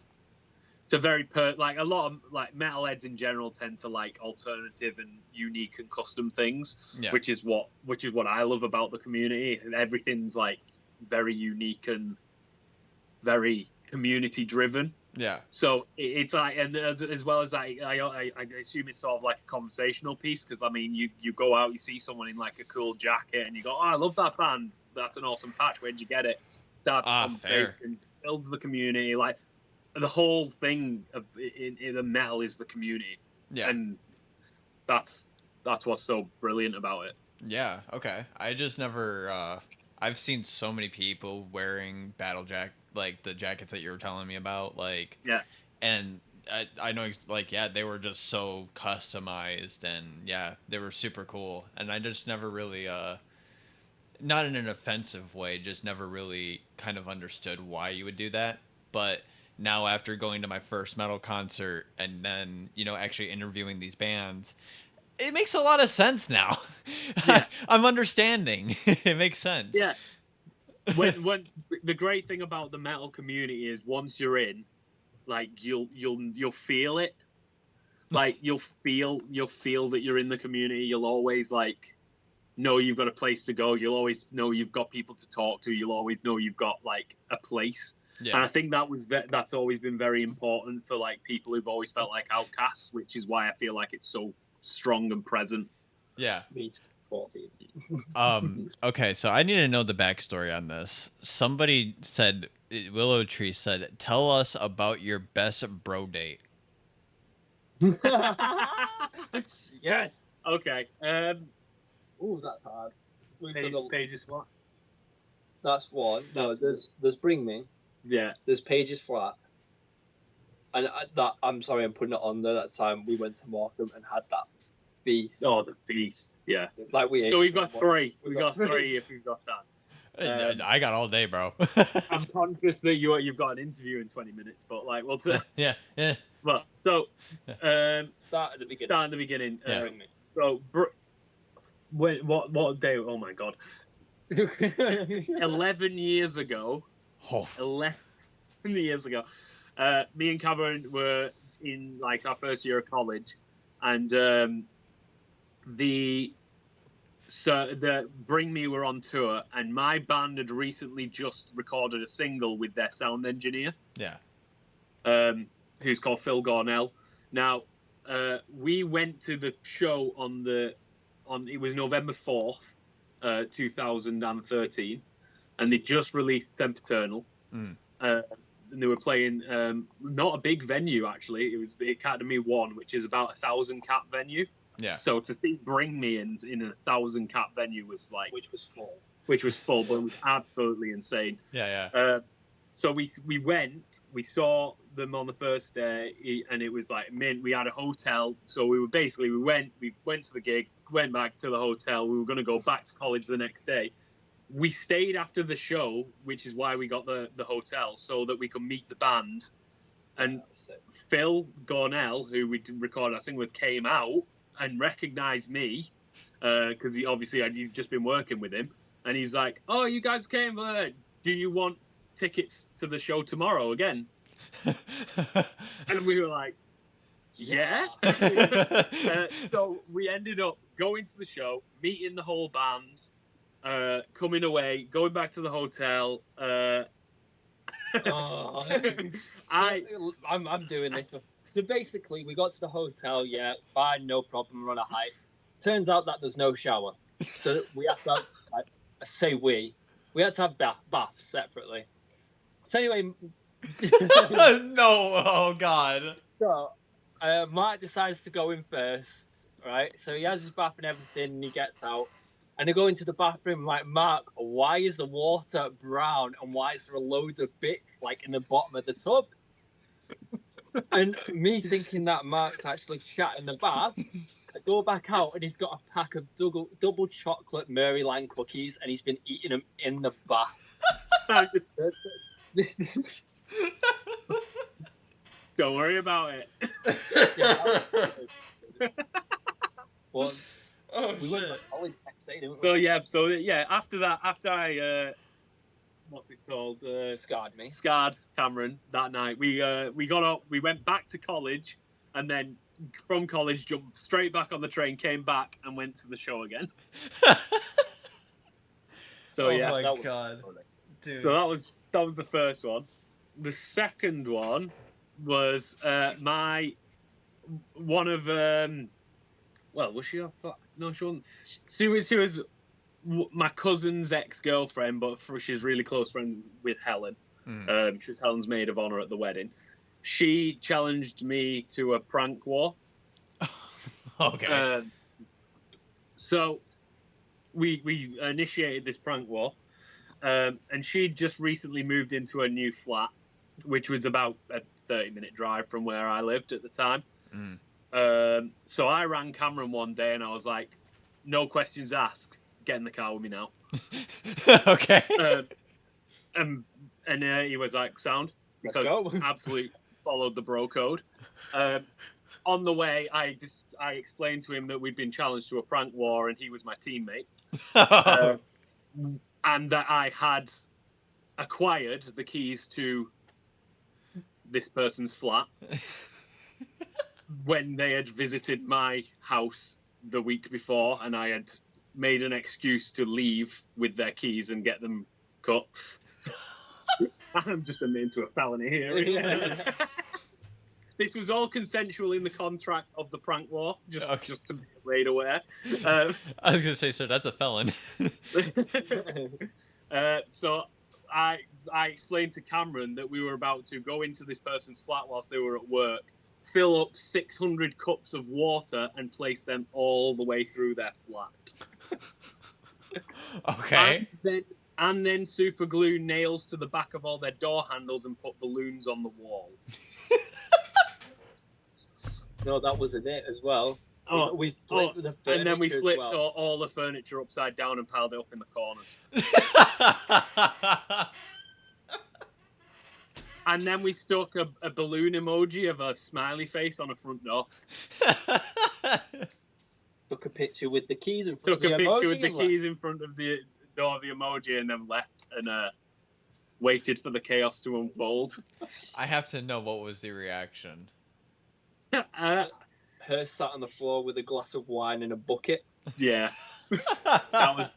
a lot of like metalheads in general tend to like alternative and unique and custom things, which is what I love about the community. Everything's like very unique and very community driven. Yeah. So it's like, and as well as that, I assume it's sort of like a conversational piece, because I mean, you go out, you see someone in like a cool jacket, and you go, oh, I love that band. That's an awesome patch. Where'd you get it? That conversation builds the community. Like the whole thing in the metal is the community. Yeah. And that's what's so brilliant about it. Yeah. Okay. I just never. I've seen so many people wearing battle jack, like the jackets that you were telling me about, like and I know like they were just so customized, and they were super cool, and I just never really not in an offensive way, just never really kind of understood why you would do that. But now after going to my first metal concert and then actually interviewing these bands, it makes a lot of sense now. Yeah. I'm understanding. It makes sense. Yeah. When the great thing about the metal community is once you're in, like you'll feel it. Like you'll feel that you're in the community. You'll always like know you've got a place to go. You'll always know you've got people to talk to. You'll always know you've got like a place. Yeah. And I think that's always been very important for like people who've always felt like outcasts, which is why I feel like it's so strong and present. Yeah. Me too, 14. Okay, so I need to know the backstory on this. Somebody said, Willow Tree said, tell us about your best bro date. Yes. Okay. Ooh, that's hard. Pages flat. That's one. No, there's Bring Me. Yeah. There's Pages Flat. And I'm sorry, I'm putting it on there. That time we went to Morecambe and had that beef. Oh, the beast. Yeah. Like we ate. So we've got three. We got three if we've got time. I got all day, bro. I'm conscious that you've got an interview in 20 minutes, but like, well, yeah. well, so Start at the beginning. Start at the beginning. Yeah. Bring Me. So, what day? Oh my god. 11 years ago. Oh. 11 years ago. Me and Cameron were in like our first year of college, and the Bring Me were on tour, and my band had recently just recorded a single with their sound engineer. Yeah. Who's called Phil Gornell. Now, we went to the show it was November 4th, 2013, and they just released Sempiternal. And they were playing not a big venue actually. It was the Academy One, which is about 1,000 cap venue. Yeah. So to see Bring Me in a 1,000 cap venue was like, which was full, but it was absolutely insane. Yeah. So we went, we saw them on the first day, and it was like, we had a hotel. So we went to the gig, went back to the hotel. We were going to go back to college the next day. We stayed after the show, which is why we got the hotel, so that we could meet the band. And Phil Gornell, who we recorded our single with, came out and recognized me, because I'd just been working with him. And he's like, "Oh, you guys came. Do you want tickets to the show tomorrow again?" And we were like, "Yeah." So we ended up going to the show, meeting the whole band, coming away, going back to the hotel. I'm doing this. So basically, we got to the hotel. Yeah, fine, no problem. We're on a hike. Turns out that there's no shower, so we have to have, we had to have baths separately. So anyway, no, oh god. So Mark decides to go in first, right? So he has his bath and everything, and he gets out. And I go into the bathroom, I'm like, "Mark, why is the water brown, and why is there loads of bits like in the bottom of the tub?" And me thinking that Mark's actually shat in the bath, I go back out, and he's got a pack of double chocolate Maryland cookies, and he's been eating them in the bath. Don't worry about it. Well, we went to college next day, didn't we? So yeah, after I what's it called? Scarred Cameron that night. We got up, we went back to college, and then from college jumped straight back on the train, came back, and went to the show again. So oh my god. Dude. So that was the first one. The second one was was she? No, she wasn't. She was my cousin's ex-girlfriend, but she's really close friend with Helen. She was Helen's maid of honor at the wedding. She challenged me to a prank war. Okay. So we initiated this prank war, and she'd just recently moved into a new flat, which was about a 30-minute drive from where I lived at the time. So I rang Cameron one day, and I was like, "No questions asked. Get in the car with me now." Okay. And he was like, "Sound." Let's go. Absolutely followed the bro code. On the way, I explained to him that we'd been challenged to a prank war, and he was my teammate, and that I had acquired the keys to this person's flat when they had visited my house the week before, and I had made an excuse to leave with their keys and get them cut. I'm just admitting to a felony here. this was all consensual in the contract of the prank war, just to be made aware. I was gonna say, sir, that's a felon. So I explained to Cameron that we were about to go into this person's flat whilst they were at work, fill up 600 cups of water, and place them all the way through their flat. Okay. And then super glue nails to the back of all their door handles and put balloons on the wall. No, that wasn't it as well. We flipped the furniture and then we flipped as well. all the furniture upside down and piled it up in the corners. And then we stuck a balloon emoji of a smiley face on a front door. Took a picture with the keys in front Took of the a picture emoji with the and left. keys in front of the door of the emoji and then left and waited for the chaos to unfold. I have to know, what was the reaction? Her sat on the floor with a glass of wine and a bucket. Yeah. That was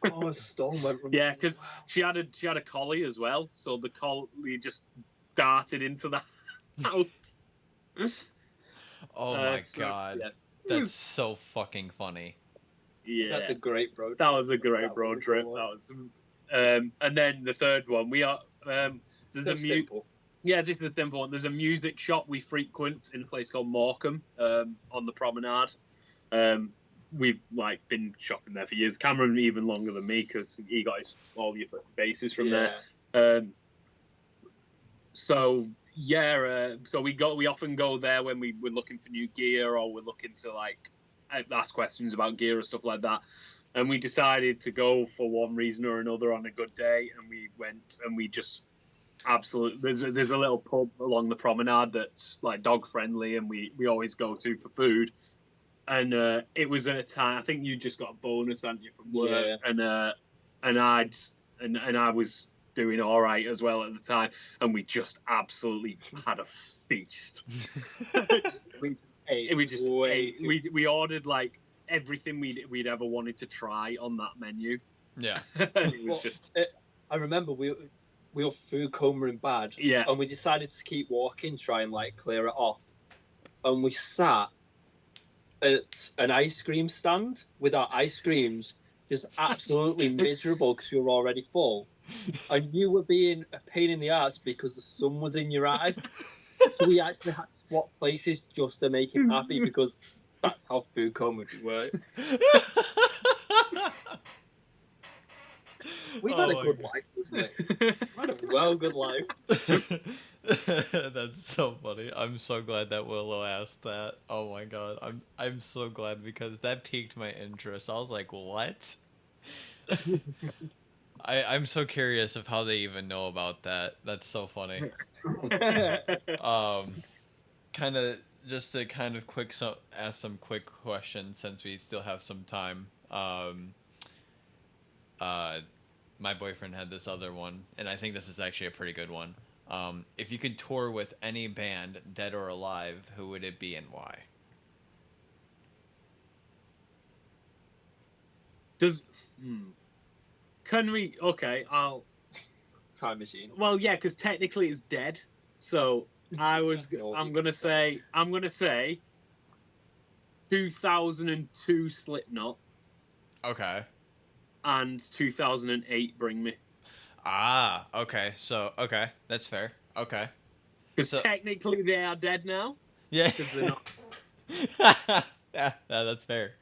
Oh, a storm went from Yeah, because she had a collie as well, so the collie just darted into the house. Oh my so, god. yeah. That's so fucking funny. Yeah, That's a great road trip. that was a great That road was a trip. good That was, and then the third one, we are there's a That's simple. Yeah, this is the simple one. There's a music shop we frequent in a place called Morecambe on the promenade. We've been shopping there for years. Cameron even longer than me because he got all your bases from there. So we often go there when we're looking for new gear or we're looking to ask questions about gear or stuff like that. And we decided to go for one reason or another on a good day, and we went and we just absolutely there's a little pub along the promenade that's dog friendly, and we always go to for food. And it was at a time, I think you just got a bonus, hadn't you, from work? Yeah. And I was doing all right as well at the time, and we just absolutely had a feast. We ordered everything we'd ever wanted to try on that menu. Yeah. It was I remember we were food coma bad. Yeah. And we decided to keep walking, try and clear it off. And we sat at an ice cream stand with our ice creams, just absolutely miserable because we were already full. And you were being a pain in the ass because the sun was in your eyes. So we actually had to swap places just to make him happy because that's how food coma work. We've had a good life, isn't it? We've had a good life. That's so funny. I'm so glad that Willow asked that. Oh my god. I'm so glad because that piqued my interest. I was like, what? I'm so curious of how they even know about that. That's so funny. Kind of just to ask some quick questions since we still have some time. My boyfriend had this other one, and I think this is actually a pretty good one. If you could tour with any band, dead or alive, who would it be and why? Can we? Okay, I'll. Time machine. Well, yeah, because technically it's dead. So I'm gonna say 2002 Slipknot. Okay. And 2008 Bring Me. Ah, okay. So, okay, that's fair. Okay. Because technically they are dead now. Yeah. Because they're not. Yeah, that's fair.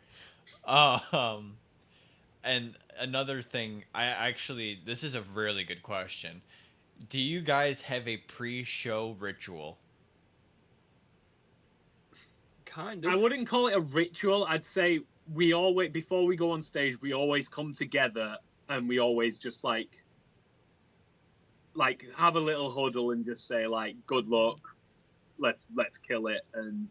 And another thing, this is a really good question. Do you guys have a pre-show ritual? Kind of. I wouldn't call it a ritual. I'd say we always, before we go on stage, we always come together and we always just have a little huddle and just say good luck, let's kill it, and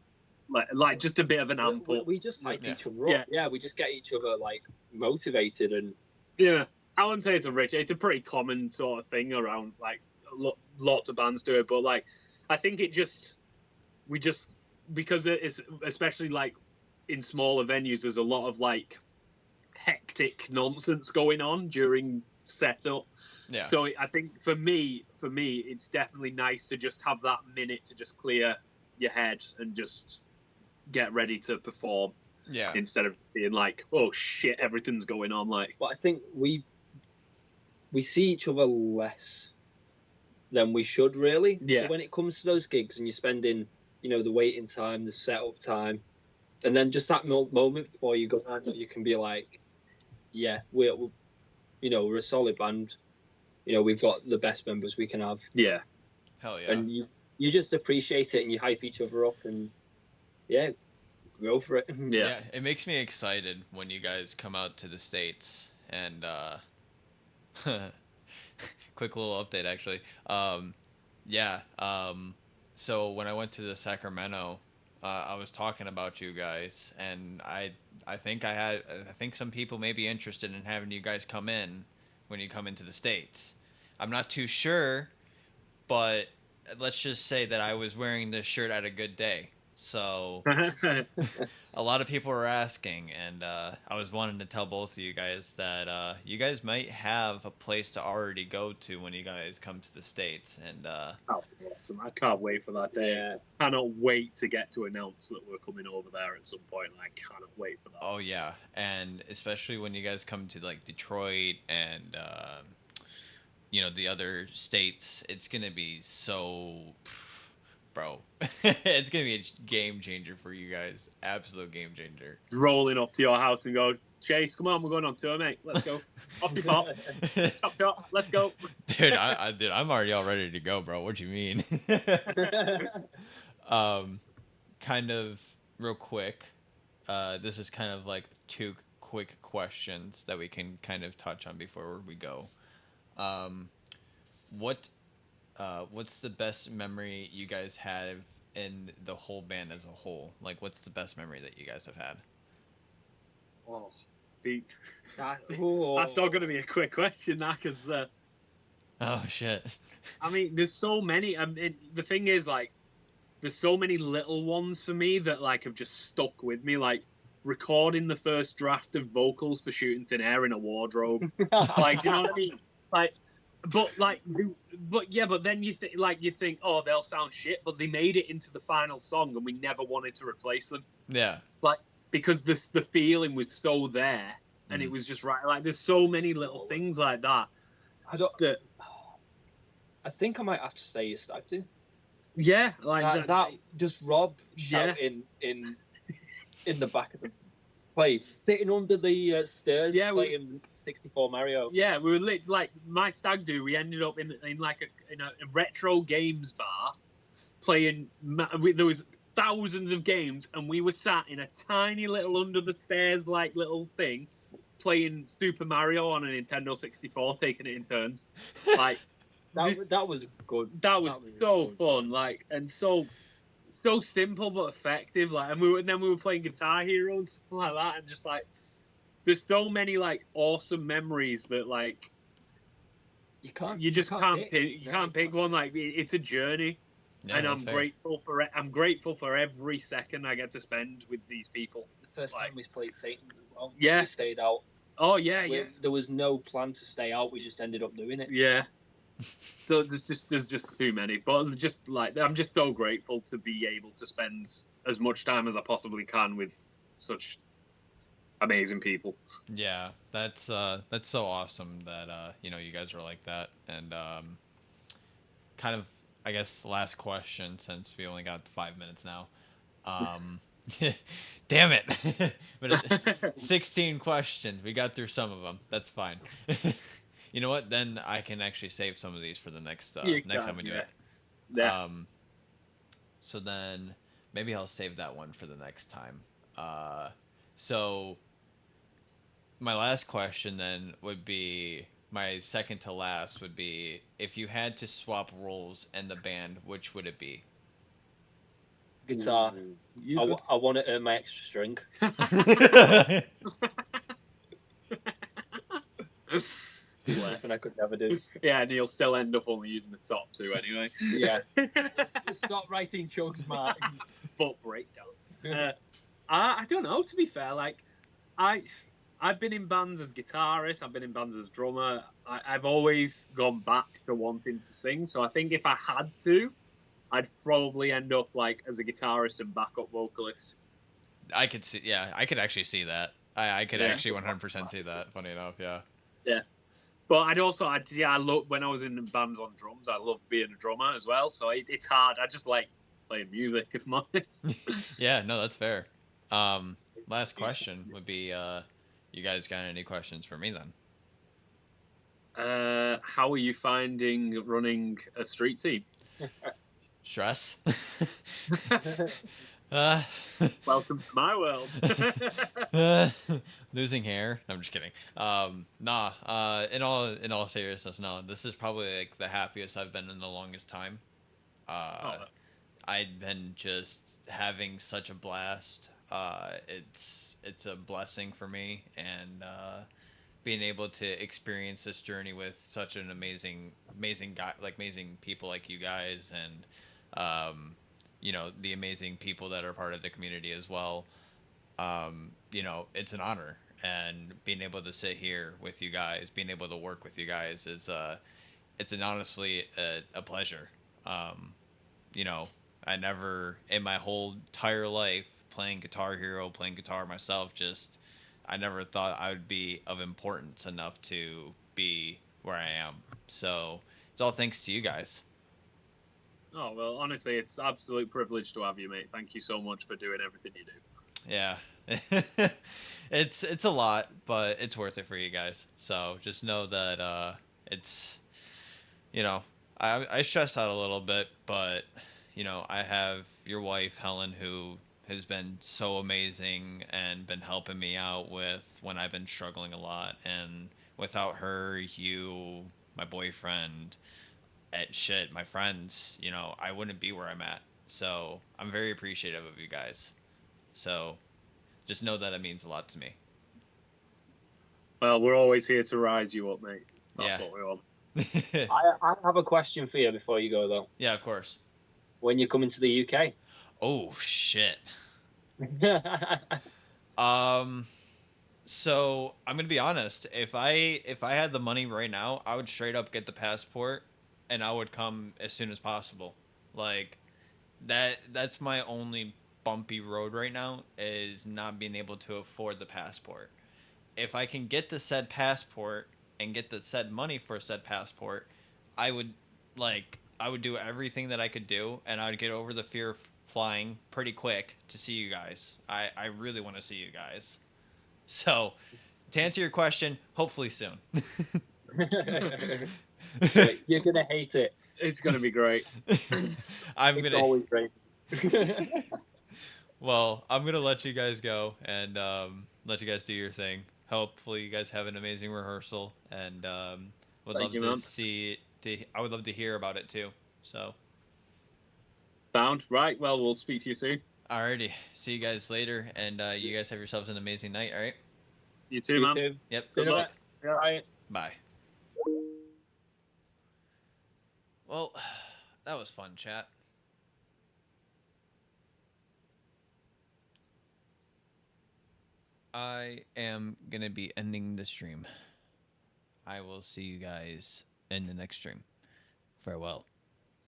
just a bit of an amp up. We just hype each other up. Yeah, we just get each other motivated and. Yeah, I wouldn't say it's a ritual. It's a pretty common sort of thing around lots of bands do it, but I think because it's especially in smaller venues, there's a lot of hectic nonsense going on during set up. Yeah. So I think for me, it's definitely nice to just have that minute to just clear your head and just get ready to perform. Yeah. Instead of being like, oh shit, everything's going on. Like, But I think we see each other less than we should, really. Yeah. So when it comes to those gigs and you're spending, the waiting time, the setup time, and then just that moment before you go on, you can be like, yeah, we're a solid band. We've got the best members we can have. Yeah. Hell yeah. And you just appreciate it and you hype each other up and yeah, go for it. Yeah, it makes me excited when you guys come out to the States. And quick little update, actually. So when I went to the Sacramento, I was talking about you guys, and I think I think some people may be interested in having you guys come in when you come into the States. I'm not too sure, but let's just say that I was wearing this shirt at a good day. So a lot of people were asking, and I was wanting to tell both of you guys that you guys might have a place to already go to when you guys come to the States. And awesome. I can't wait for that day. Yeah. I cannot wait to get to announce that we're coming over there at some point. I cannot wait for that. Oh yeah, and especially when you guys come to like Detroit and the other states, it's gonna be so. Bro, it's gonna be a game changer for you guys. Absolute game changer. Rolling up to your house and go, Chase, come on, we're going on tour, mate. Let's go. Off the top. Top shot. Let's go. Dude, I'm already all ready to go, bro. What do you mean? Kind of real quick. This is kind of like 2 quick questions that we can kind of touch on before we go. What's the best memory you guys have in the whole band as a whole? Like, what's the best memory that you guys have had? Oh, That's not going to be a quick question, that, because oh shit. I mean, there's so many. The thing is, like, there's so many little ones for me that like have just stuck with me. Like recording the first draft of vocals for Shooting Thin Air in a wardrobe. Like, you know what I mean? Like. But then you think, oh, they'll sound shit, but they made it into the final song, and we never wanted to replace them. Yeah. Like because the feeling was so there, and it was just right. Like there's so many little things like that. I think I might have to say your Stag Do. Yeah, like that just Rob shouting in the back of the play, sitting under the stairs, playing 64 Mario. Yeah, we were like my Stag Do. We ended up in a retro games bar, playing. There was thousands of games, and we were sat in a tiny little under the stairs like little thing, playing Super Mario on a Nintendo 64, taking it in turns. Like that was good. That was so fun. Like and so simple but effective. Like and then we were playing Guitar Hero and stuff like that, and just like. There's so many like awesome memories that like you can't pick one. Like it's a journey, and I'm grateful for every second I get to spend with these people. The first time we played Satan as well. Yeah, we stayed out. Oh yeah. There was no plan to stay out. We just ended up doing it. Yeah. So there's just too many, but just like I'm just so grateful to be able to spend as much time as I possibly can with such amazing people. Yeah, that's so awesome that you guys are like that. And kind of I guess last question, since we only got 5 minutes now. Damn it. But 16 questions. We got through some of them. That's fine. You know what? Then I can actually save some of these for the next time we do it. Yeah. So then maybe I'll save that one for the next time. So my last question then would be, my second to last would be, if you had to swap roles in the band, which would it be? Guitar. I want to earn my extra string. Nothing I could never do. Yeah, and he'll still end up only using the top 2 anyway. Yeah. Stop writing chokes, Martin. Foot breakdown. I don't know, to be fair. Like, I I've been in bands as guitarist. I've been in bands as drummer. I've always gone back to wanting to sing. So I think if I had to, I'd probably end up like as a guitarist and backup vocalist. I could see, yeah, I could actually see that. I could Yeah. actually 100% see that. Funny enough, yeah. Yeah. But I love when I was in bands on drums. I love being a drummer as well. So it's hard. I just like playing music, if I'm honest. Yeah, no, that's fair. Last question would be, you guys got any questions for me then? How are you finding running a street team? Stress. uh, Welcome to my world. Losing hair. No, I'm just kidding. Nah. In all seriousness, no. This is probably like the happiest I've been in the longest time. I've been just having such a blast. It's a blessing for me, and being able to experience this journey with such an amazing guy, like amazing people like you guys, and the amazing people that are part of the community as well. It's an honor, and being able to sit here with you guys, being able to work with you guys is it's an honestly a pleasure. You know, I never in my whole entire life playing Guitar Hero, playing guitar myself, just I never thought I would be of importance enough to be where I am. So it's all thanks to you guys. Oh, well, honestly, it's an absolute privilege to have you, mate. Thank you so much for doing everything you do. Yeah. It's a lot, but it's worth it for you guys. So just know that it's I stress out a little bit, but I have your wife Helen, who has been so amazing and been helping me out with when I've been struggling a lot, and without her, you, my boyfriend, my friends, I wouldn't be where I'm at. So I'm very appreciative of you guys. So just know that it means a lot to me. Well, we're always here to rise you up, mate. That's Yeah. what we want. I have a question for you before you go, though. Yeah, of course. When you're coming to the UK? Oh shit. So I'm gonna be honest. If I had the money right now, I would straight up get the passport, and I would come as soon as possible. Like that's my only bumpy road right now, is not being able to afford the passport. If I can get the said passport and get the said money for said passport, I would I would do everything that I could do, and I would get over the fear of flying pretty quick to see you guys. I really want to see you guys. So, to answer your question, hopefully soon. You're gonna hate it. It's going to be great. It's always great. Well, I'm gonna let you guys go and let you guys do your thing. Hopefully, you guys have an amazing rehearsal, and would Thank love you, to man. see. I would love to hear about it too. So, Sound right? Well, we'll speak to you soon. alrighty, see you guys later, and you guys have yourselves an amazing night. All right. You too, man. too. Yep. Good see ya. luck. Yeah. Bye. Bye. Well, that was fun, chat. I am going to be ending the stream. I will see you guys in the next stream. Farewell.